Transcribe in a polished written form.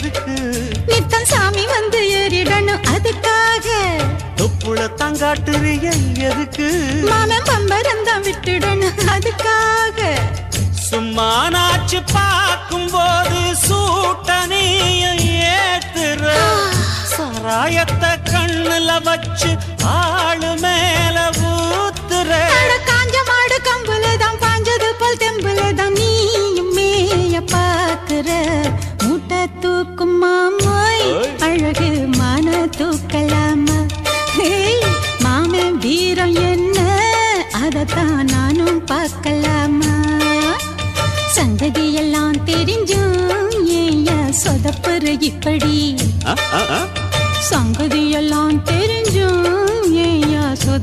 எதுக்கு நித்தம் சாமி வந்து ஏறிடணும் அதுக்காக தொப்புள தங்காட்டுறிய எதுக்கு மாமன் பம்பரந்தான் விட்டுடணும் அதுக்காக சும்மா நாச்சு பார்க்கும் போது சூட்டனையும் ஏத்துற சாராயத்தை கண்ணுல வச்சு ஆளு மேல ஊத்துற காஞ்ச மாடு கம்புலதான் பாஞ்சது போல் தெம்புலதான் நீயும் மேய பாக்குற மூட்டை தூக்கும் மாமாய் அழகு மான தூக்கலாமா மாமன் வீரம் என்ன அதத்தான் நானும் பார்க்கலாமா சங்கதியெல்லாம் தெரிஞ்சும் ஏன் சொதப்புற இப்படி சங்கதியெல்லாம் தெரிஞ்சும் ஏன்